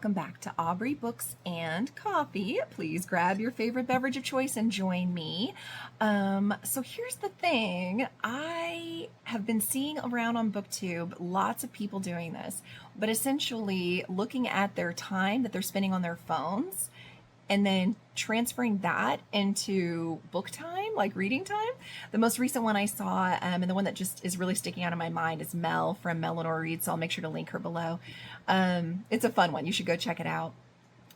welcome back to Aubrey Books and Coffee. Please grab your favorite beverage of choice and join me. So here's the thing. I have been seeing around on BookTube lots of people doing this, but essentially looking at their time that they're spending on their phones and then transferring that into book time, like reading time. The most recent one I saw, and the one that just is really sticking out in my mind, is Mel from Lenore Reads, so I'll make sure to link her below. It's a fun one. You should go check it out.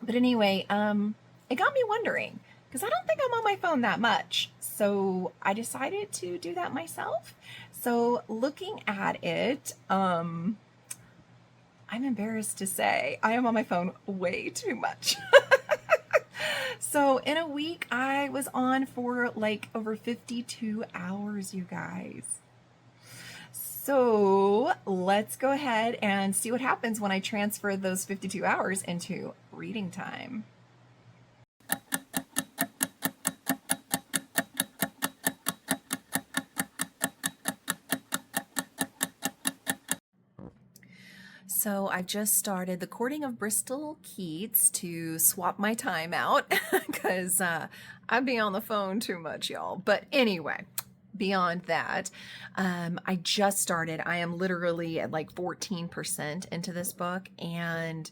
But anyway, it got me wondering, because I don't think I'm on my phone that much. So I decided to do that myself. So looking at it, I'm embarrassed to say I am on my phone way too much. So in a week, I was on for like over 52 hours, you guys. So let's go ahead and see what happens when I transfer those 52 hours into reading time. So I've just started the courting of Bristol Keats to swap my time out because I'd be on the phone too much, y'all. But anyway, beyond that, I just started. I am literally at like 14% into this book, and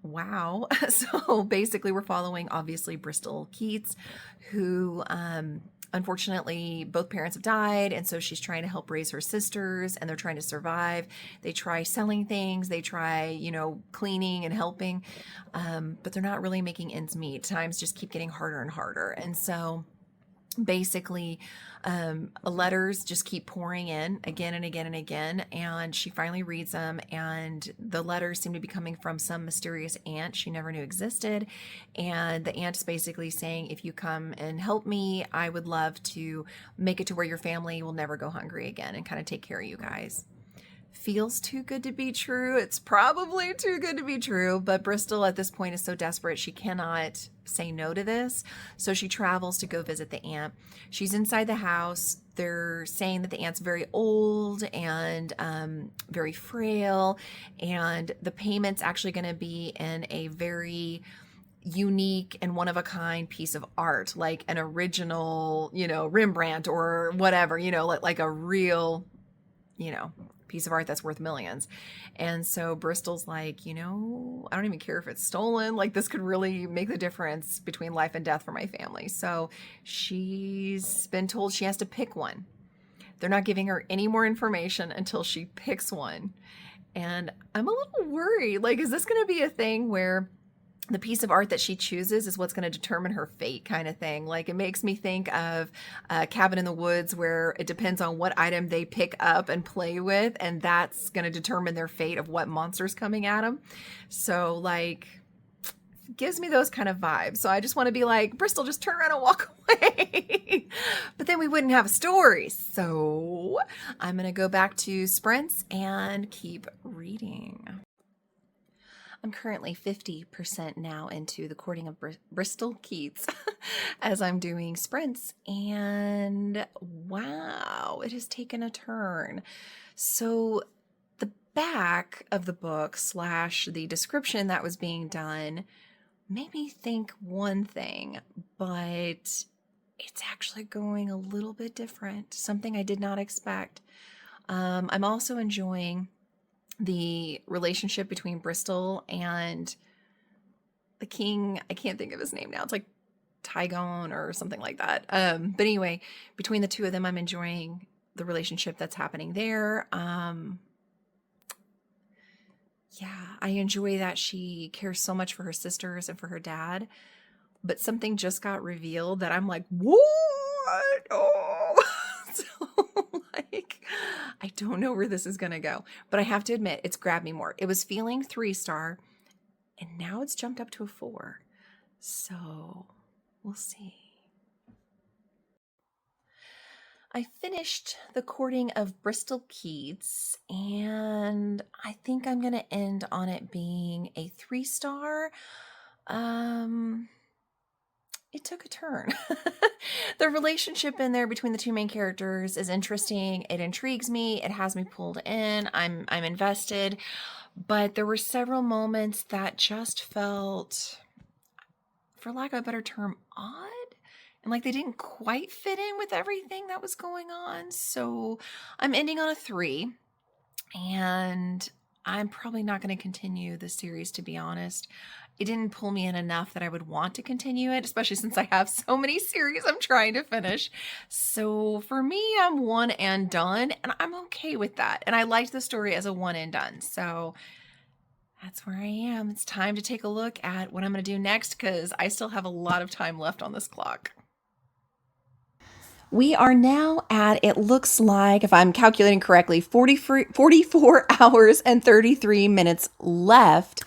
wow. So basically we're following obviously Bristol Keats, who unfortunately, both parents have died, and so she's trying to help raise her sisters, and they're trying to survive. They try selling things, they try, cleaning and helping, but they're not really making ends meet. Times just keep getting harder and harder. And so basically, letters just keep pouring in again and again and again, and she finally reads them, and the letters seem to be coming from some mysterious aunt she never knew existed, and the aunt is basically saying, if you come and help me, I would love to make it to where your family will never go hungry again and kind of take care of you guys. Feels too good to be true. It's probably too good to be true, but Bristol at this point is so desperate she cannot say no to this. So she travels to go visit the aunt. She's inside the house. They're saying that the aunt's very old and very frail, and the payment's actually going to be in a very unique and one-of-a-kind piece of art, like an original, Rembrandt or whatever, like a real, piece of art that's worth millions. And so Bristol's like, I don't even care if it's stolen. Like, this could really make the difference between life and death for my family. So she's been told she has to pick one. They're not giving her any more information until she picks one. And I'm a little worried. Like, is this going to be a thing where the piece of art that she chooses is what's going to determine her fate, kind of thing? Like, it makes me think of Cabin in the Woods, where it depends on what item they pick up and play with, and that's going to determine their fate of what monster's coming at them. So, like, gives me those kind of vibes. So I just want to be like, Bristol, just turn around and walk away. But then we wouldn't have a story. So I'm going to go back to sprints and keep reading. I'm currently 50% now into the courting of Bristol Keats as I'm doing sprints, and wow, it has taken a turn. So the back of the book / the description that was being done made me think one thing, but it's actually going a little bit different, something I did not expect. I'm also enjoying the relationship between Bristol and the king. I can't think of his name now. It's like Tygon or something like that. But anyway, between the two of them, I'm enjoying the relationship that's happening there. Yeah, I enjoy that she cares so much for her sisters and for her dad. But something just got revealed that I'm like, what? Oh. So, like, I don't know where this is going to go. But I have to admit, it's grabbed me more. It was feeling 3-star, and now it's jumped up to a 4. So, we'll see. I finished the courting of Bristol Keats, and I think I'm going to end on it being a 3-star. It took a turn. The relationship in there between the two main characters is interesting. It intrigues me. It has me pulled in. I'm invested. But there were several moments that just felt, for lack of a better term, odd. And like they didn't quite fit in with everything that was going on. So I'm ending on a 3. And I'm probably not going to continue the series, to be honest. It didn't pull me in enough that I would want to continue it, especially since I have so many series I'm trying to finish. So for me, I'm one and done, and I'm okay with that. And I liked the story as a one and done. So that's where I am. It's time to take a look at what I'm going to do next because I still have a lot of time left on this clock. We are now at, it looks like, if I'm calculating correctly, 44 hours and 33 minutes left.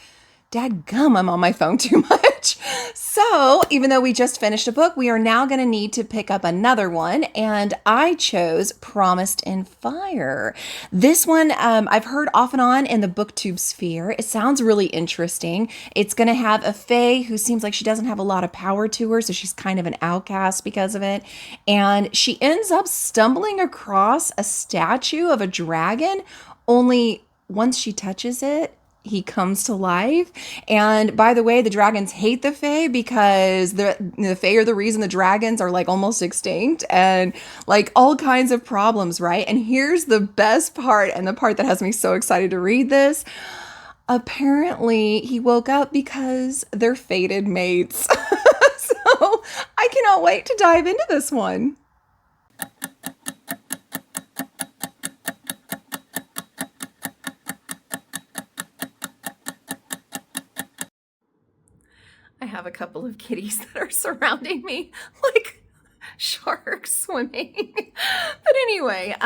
Dadgum, I'm on my phone too much. So even though we just finished a book, we are now going to need to pick up another one. And I chose Promised in Fire. This one I've heard off and on in the booktube sphere. It sounds really interesting. It's going to have a fae who seems like she doesn't have a lot of power to her, so she's kind of an outcast because of it. And she ends up stumbling across a statue of a dragon, only once she touches it, he comes to life. And by the way, the dragons hate the Fae because the Fae are the reason the dragons are like almost extinct and like all kinds of problems, right? And here's the best part, and the part that has me so excited to read this. Apparently, he woke up because they're fated mates. So I cannot wait to dive into this one. I have a couple of kitties that are surrounding me like sharks swimming. But anyway,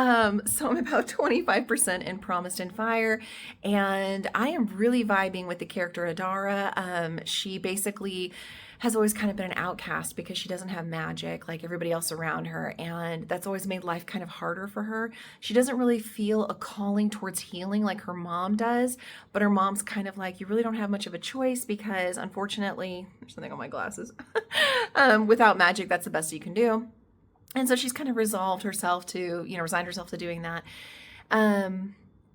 so I'm about 25% in Promised in Fire, and I am really vibing with the character Adara. She basically has always kind of been an outcast because she doesn't have magic like everybody else around her, and that's always made life kind of harder for her. She doesn't really feel a calling towards healing like her mom does, but her mom's kind of like, you really don't have much of a choice because unfortunately, there's something on my glasses, without magic, that's the best you can do. And so she's kind of resigned herself to doing that.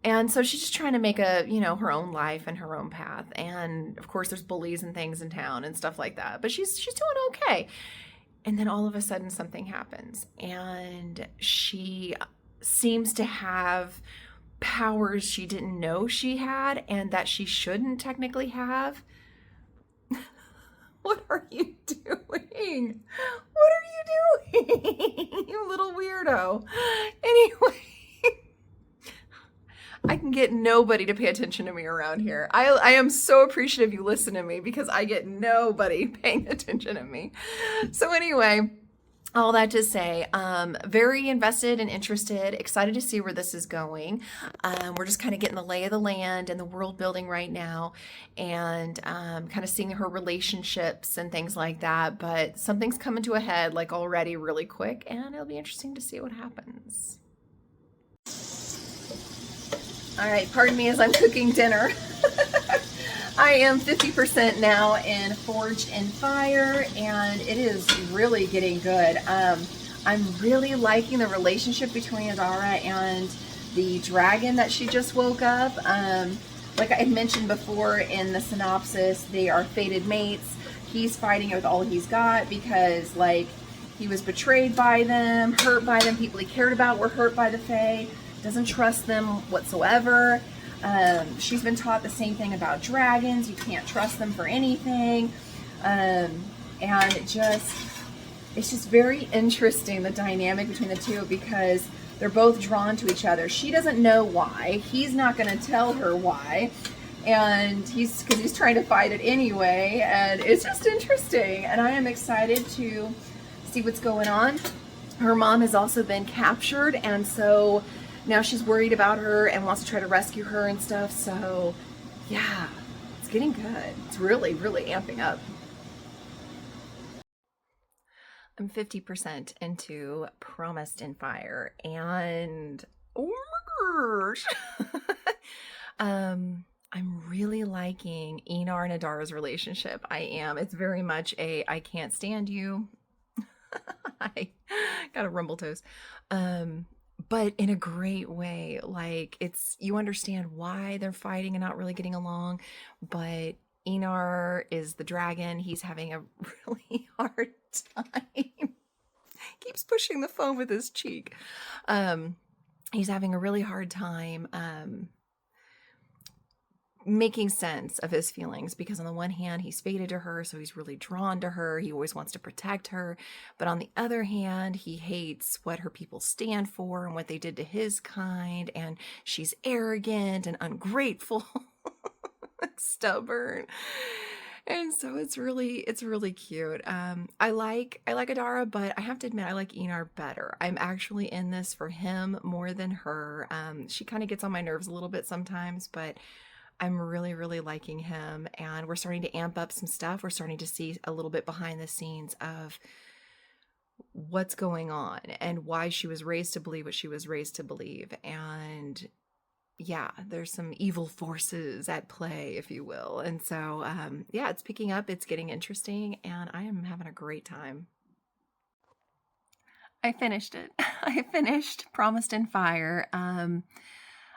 And so she's just trying to make her own life and her own path. And of course there's bullies and things in town and stuff like that, but she's doing okay. And then all of a sudden something happens and she seems to have powers she didn't know she had and that she shouldn't technically have. What are you doing? What are you doing? You little weirdo. Anyway, I can get nobody to pay attention to me around here. I am so appreciative you listen to me because I get nobody paying attention to me. So anyway, all that to say, very invested and interested, excited to see where this is going. We're just kind of getting the lay of the land and the world building right now and kind of seeing her relationships and things like that. But something's coming to a head like already really quick, and it'll be interesting to see what happens. All right, pardon me as I'm cooking dinner. I am 50% now in Forged in Fire, and it is really getting good. I'm really liking the relationship between Adara and the dragon that she just woke up. Like I had mentioned before in the synopsis, they are fated mates. He's fighting with all he's got because, like, he was betrayed by them, hurt by them. People he cared about were hurt by the Fae. Doesn't trust them whatsoever. She's been taught the same thing about dragons. You can't trust them for anything. And it's just very interesting, the dynamic between the two, because they're both drawn to each other. She doesn't know why. He's not going to tell her why. And because he's trying to fight it anyway. And it's just interesting. And I am excited to see what's going on. Her mom has also been captured, and so now she's worried about her and wants to try to rescue her and stuff. So yeah, it's getting good. It's really, really amping up. I'm 50% into Promised in Fire, and oh my gosh. I'm really liking Enar and Adara's relationship. I am. It's very much a I can't stand you. I got a rumble toes. but in a great way. Like, you understand why they're fighting and not really getting along, but Enar is the dragon. He's having a really hard time. Keeps pushing the phone with his cheek. He's having a really hard time making sense of his feelings, because on the one hand, he's fated to her, so he's really drawn to her. He always wants to protect her. But on the other hand, he hates what her people stand for and what they did to his kind. And she's arrogant and ungrateful, stubborn. And so it's really cute. I like Adara, but I have to admit I like Enar better. I'm actually in this for him more than her. She kind of gets on my nerves a little bit sometimes, but I'm really liking him, and we're starting to amp up some stuff. We're starting to see a little bit behind the scenes of what's going on and why she was raised to believe what she was raised to believe. And yeah, there's some evil forces at play, if you will. And so, yeah, it's picking up, it's getting interesting, and I am having a great time. I finished it. I finished Promised in Fire.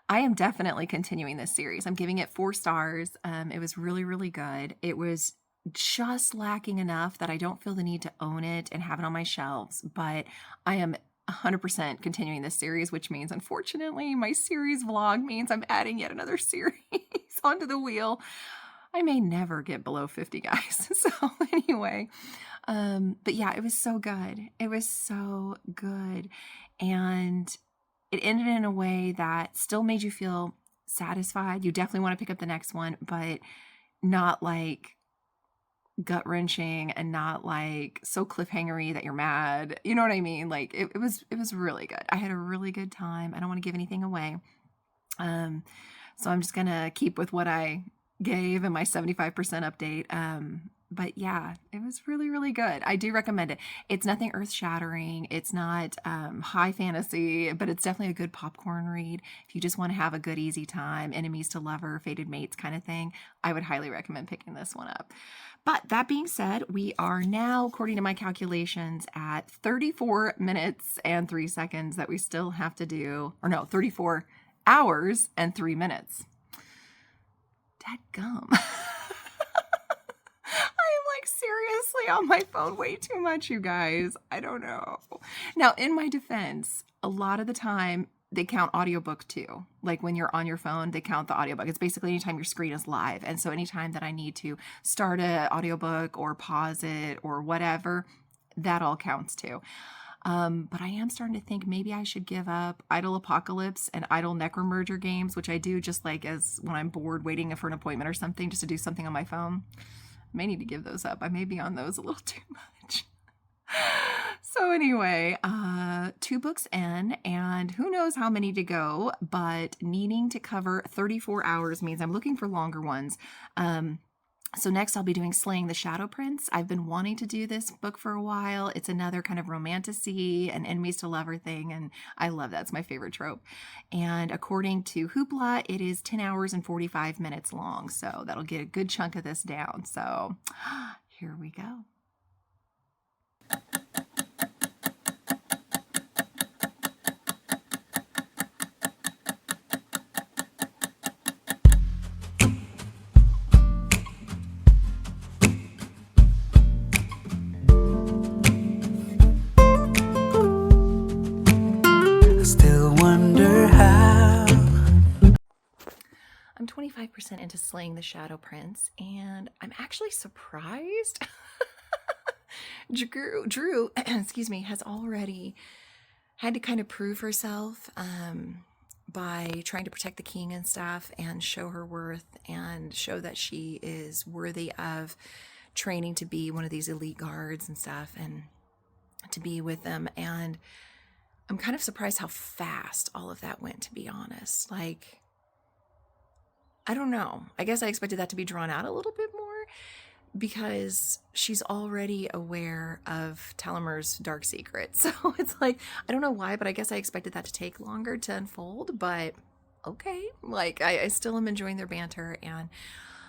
I am definitely continuing this series. I'm giving it 4 stars. It was really good. It was just lacking enough that I don't feel the need to own it and have it on my shelves, but I am 100% continuing this series, which means, unfortunately, my series vlog means I'm adding yet another series onto the wheel. I may never get below 50, guys. So anyway, but yeah, it was so good. It was so good. And it ended in a way that still made you feel satisfied. You definitely want to pick up the next one, but not like gut-wrenching and not like so cliffhangery that you're mad. You know what I mean? Like it was really good. I had a really good time. I don't want to give anything away. So I'm just gonna keep with what I gave in my 75% update. But yeah, it was really good. I do recommend it. It's nothing earth-shattering. It's not high fantasy, but it's definitely a good popcorn read. If you just want to have a good, easy time, enemies to lover, fated mates kind of thing, I would highly recommend picking this one up. But that being said, we are now, according to my calculations, at 34 minutes and 3 seconds that we still have to do, or no, 34 hours and 3 minutes. Dadgum. Seriously on my phone way too much, you guys. I don't know. Now, in my defense, a lot of the time they count audiobook too. Like when you're on your phone, they count the audiobook. It's basically anytime your screen is live. And so anytime that I need to start an audiobook or pause it or whatever, that all counts too. But I am starting to think maybe I should give up Idle Apocalypse and Idle Necromerger games, which I do just like as when I'm bored waiting for an appointment or something, just to do something on my phone. I may need to give those up. I may be on those a little too much. So anyway, 2 books in, and who knows how many to go, but needing to cover 34 hours means I'm looking for longer ones. So next I'll be doing Slaying the Shadow Prince. I've been wanting to do this book for a while. It's another kind of romantasy and enemies to lover thing, and I love that. It's my favorite trope. And according to Hoopla, it is 10 hours and 45 minutes long, so that'll get a good chunk of this down. So here we go. I'm 25% into Slaying the Shadow Prince, and I'm actually surprised. Drew, excuse me, has already had to kind of prove herself by trying to protect the king and stuff and show her worth and show that she is worthy of training to be one of these elite guards and stuff and to be with them. And I'm kind of surprised how fast all of that went, to be honest. Like, I don't know. I guess I expected that to be drawn out a little bit more because she's already aware of Talamer's dark secret. So it's like, I don't know why, but I guess I expected that to take longer to unfold, but okay. Like, I still am enjoying their banter, and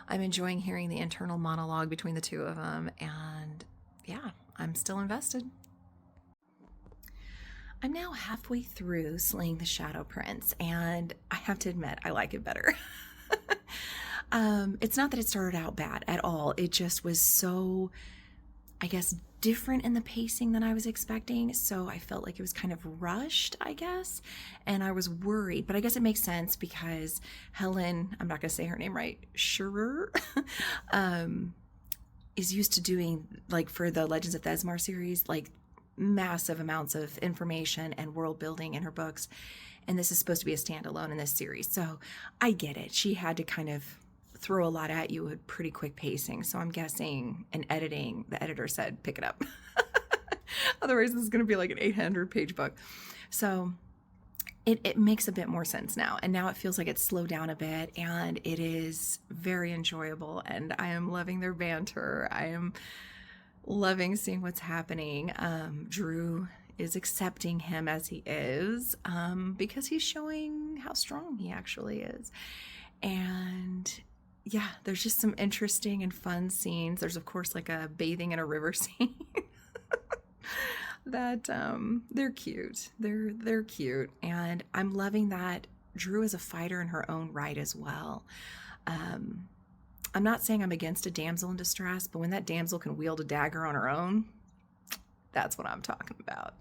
I'm enjoying hearing the internal monologue between the two of them, and yeah, I'm still invested. I'm now halfway through Slaying the Shadow Prince, and I have to admit, I like it better. It's not that it started out bad at all. It just was so, I guess, different in the pacing than I was expecting. So I felt like it was kind of rushed, I guess. And I was worried, but I guess it makes sense because Helen, I'm not going to say her name right, Shearer, is used to doing, like, for the Legends of Thesmar series, like, massive amounts of information and world building in her books. And this is supposed to be a standalone in this series. So I get it. She had to kind of throw a lot at you with pretty quick pacing. So I'm guessing in editing, the editor said, pick it up. Otherwise, this is going to be like an 800-page book. So it makes a bit more sense now. And now it feels like it's slowed down a bit, and it is very enjoyable. And I am loving their banter. I am loving seeing what's happening. Drew is accepting him as he is, because he's showing how strong he actually is. And yeah, there's just some interesting and fun scenes. There's, of course, like a bathing in a river scene that they're cute. They're cute. And I'm loving that Drew is a fighter in her own right as well. I'm not saying I'm against a damsel in distress, but when that damsel can wield a dagger on her own, that's what I'm talking about.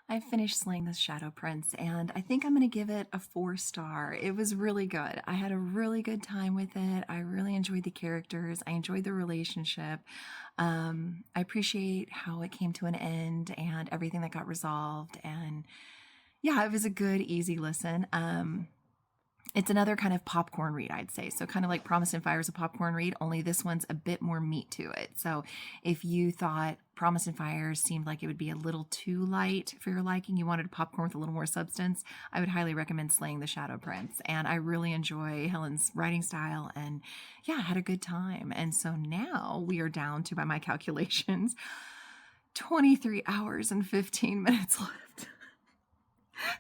I finished Slaying the Shadow Prince, and I think I'm going to give it a 4-star. It was really good. I had a really good time with it. I really enjoyed the characters. I enjoyed the relationship. I appreciate how it came to an end and everything that got resolved. And yeah, it was a good, easy listen. It's another kind of popcorn read, I'd say. So kind of like Promise and Fire is a popcorn read, only this one's a bit more meat to it. So if you thought Promise and Fire seemed like it would be a little too light for your liking, you wanted a popcorn with a little more substance, I would highly recommend Slaying the Shadow Prince. And I really enjoy Helen's writing style, and yeah, I had a good time. And so now we are down to, by my calculations, 23 hours and 15 minutes left.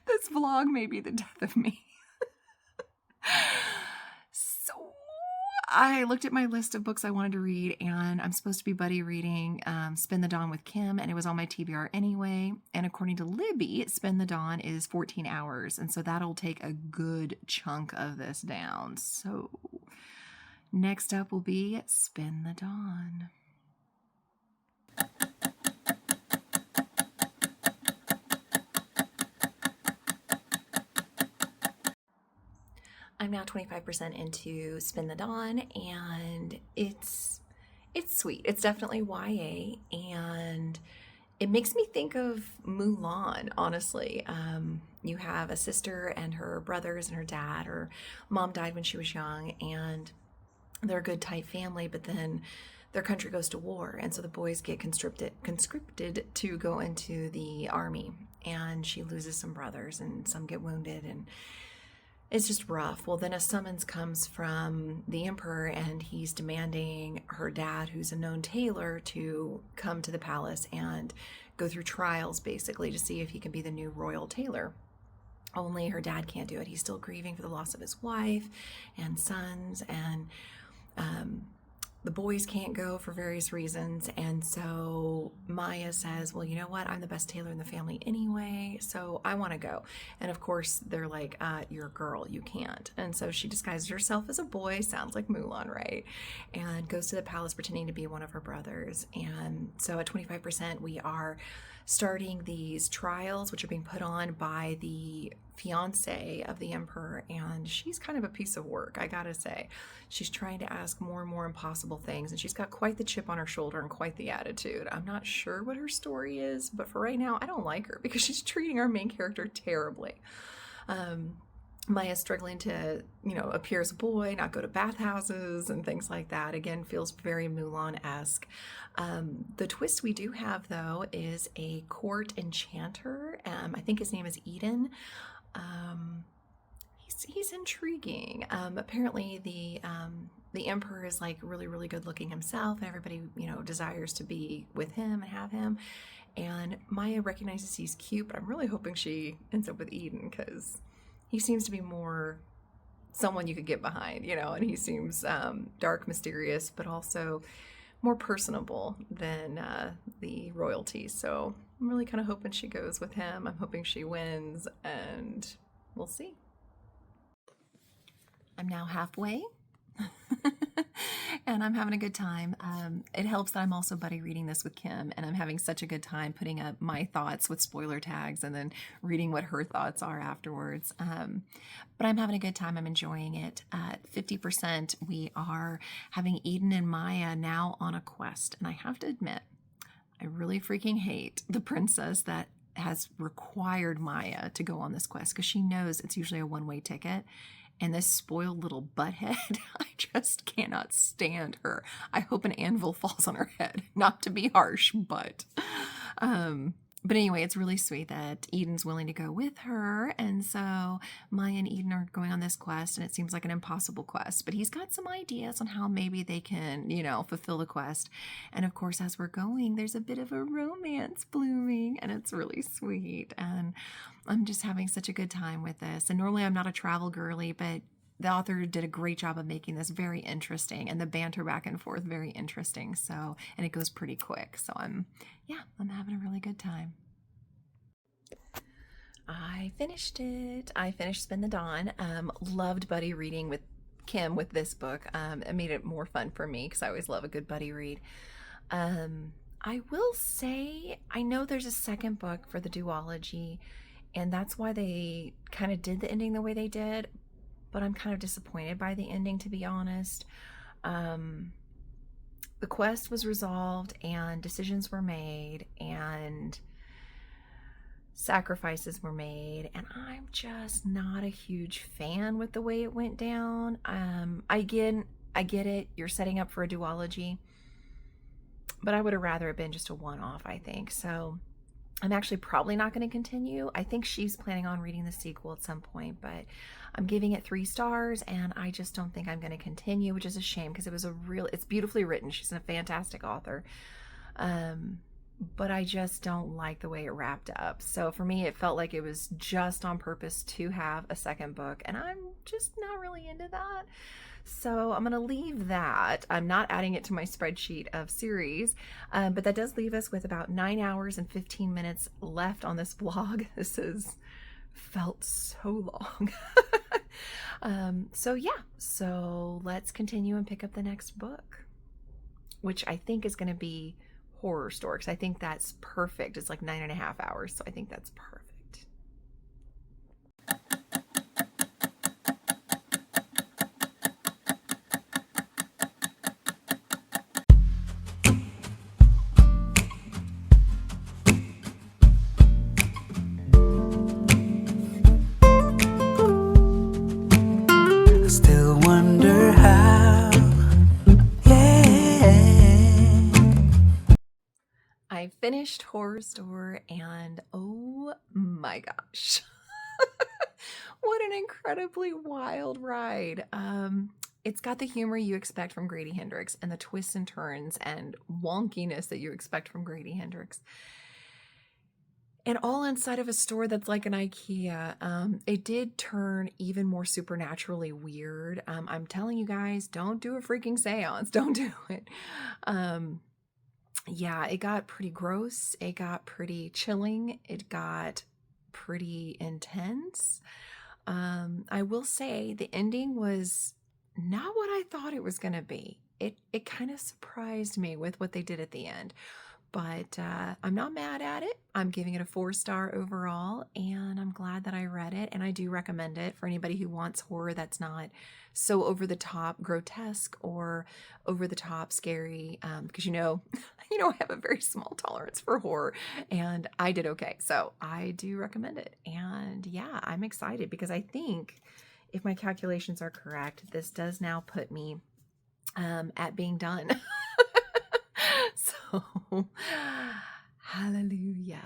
This vlog may be the death of me. So I looked at my list of books I wanted to read, and I'm supposed to be buddy reading Spin the Dawn with Kim, and it was on my TBR anyway. And according to Libby, Spin the Dawn is 14 hours, and so that'll take a good chunk of this down. So next up will be Spin the Dawn. I'm now 25% into Spin the Dawn, and it's sweet. It's definitely YA, and it makes me think of Mulan, honestly. You have a sister and her brothers and her dad. Her mom died when she was young, and they're a good, tight family, but then their country goes to war, and so the boys get conscripted to go into the army, and she loses some brothers, and some get wounded, and it's just rough. Well, then a summons comes from the emperor, and he's demanding her dad, who's a known tailor, to come to the palace and go through trials, basically, to see if he can be the new royal tailor. Only her dad can't do it. He's still grieving for the loss of his wife and sons, and the boys can't go for various reasons. And so Maya says, well, you know what? I'm the best tailor in the family anyway, so I want to go. And of course, they're like, you're a girl, you can't. And so she disguises herself as a boy, sounds like Mulan, right? And goes to the palace pretending to be one of her brothers. And so at 25%, we are starting these trials, which are being put on by the fiance of the emperor, and she's kind of a piece of work, I gotta say. She's trying to ask more and more impossible things, and she's got quite the chip on her shoulder and quite the attitude. I'm not sure what her story is, but for right now, I don't like her because she's treating our main character terribly. Maya's struggling to, appear as a boy, not go to bathhouses and things like that. Again, feels very Mulan-esque. The twist we do have, though, is a court enchanter. I think his name is Eden. He's intriguing. Apparently, the emperor is like really, really good looking himself, and everybody, desires to be with him and have him. And Maya recognizes he's cute, but I'm really hoping she ends up with Eden because he seems to be more someone you could get behind, and he seems dark, mysterious, but also more personable than the royalty. So I'm really kind of hoping she goes with him. I'm hoping she wins, and we'll see. I'm now halfway. And I'm having a good time. It helps that I'm also buddy reading this with Kim, and I'm having such a good time putting up my thoughts with spoiler tags and then reading what her thoughts are afterwards. But I'm having a good time. I'm enjoying it. At 50%, we are having Eden and Maya now on a quest. And I have to admit, I really freaking hate the princess that has required Maya to go on this quest, because she knows it's usually a one-way ticket. And this spoiled little butthead, I just cannot stand her. I hope an anvil falls on her head. Not to be harsh, but anyway, it's really sweet that Eden's willing to go with her. And so Maya and Eden are going on this quest, and it seems like an impossible quest. But he's got some ideas on how maybe they can, fulfill the quest. And of course, as we're going, there's a bit of a romance blooming, and it's really sweet. And I'm just having such a good time with this. And normally I'm not a travel girly, but the author did a great job of making this very interesting, and the banter back and forth very interesting. So, and it goes pretty quick. So I'm having a really good time. I finished it. I finished Spin the Dawn. Loved buddy reading with Kim with this book. It made it more fun for me because I always love a good buddy read. I will say, I know there's a second book for the duology, and that's why they kind of did the ending the way they did, but I'm kind of disappointed by the ending, to be honest. The quest was resolved, and decisions were made, and sacrifices were made, and I'm just not a huge fan with the way it went down. I get it. You're setting up for a duology, but I would have rather it been just a one-off, I think. So I'm actually probably not going to continue. I think she's planning on reading the sequel at some point, but I'm giving it 3 stars, and I just don't think I'm going to continue, which is a shame because it's beautifully written. She's a fantastic author. But I just don't like the way it wrapped up. So for me, it felt like it was just on purpose to have a second book, and I'm just not really into that. So I'm going to leave that. I'm not adding it to my spreadsheet of series, but that does leave us with about 9 hours and 15 minutes left on this vlog. This has felt so long. So let's continue and pick up the next book, which I think is going to be Horror Store, because I think that's perfect. It's like 9.5 hours, so I think that's perfect. Still wonder how, I finished Horror Store, and oh my gosh, what an incredibly wild ride. It's got the humor you expect from Grady Hendrix, and the twists and turns and wonkiness that you expect from Grady Hendrix. And all inside of a store that's like an IKEA. It did turn even more supernaturally weird. I'm telling you guys, don't do a freaking seance. Don't do it. Yeah, it got pretty gross. It got pretty chilling. It got pretty intense. I will say the ending was not what I thought it was going to be. It kind of surprised me with what they did at the end. But I'm not mad at it. I'm giving it a 4-star overall, and I'm glad that I read it. And I do recommend it for anybody who wants horror that's not so over the top grotesque or over the top scary. Because I have a very small tolerance for horror, and I did okay. So I do recommend it. And yeah, I'm excited because I think if my calculations are correct, this does now put me at being done. So, hallelujah.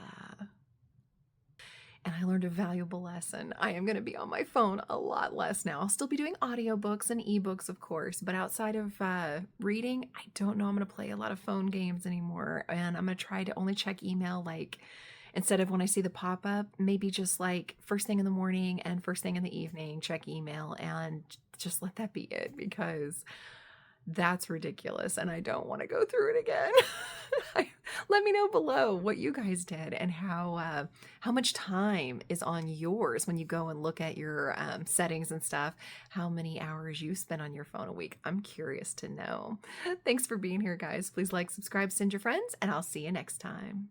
And I learned a valuable lesson. I am going to be on my phone a lot less now. I'll still be doing audiobooks and ebooks, of course, but outside of reading, I don't know I'm going to play a lot of phone games anymore. And I'm going to try to only check email, like, instead of when I see the pop-up, maybe just like first thing in the morning and first thing in the evening, check email and just let that be it, because That's ridiculous, and I don't want to go through it again. Let me know below what you guys did and how much time is on yours when you go and look at your settings and stuff. How many hours you spend on your phone a week? I'm curious to know. Thanks for being here, guys. Please like, subscribe, send your friends, and I'll see you next time.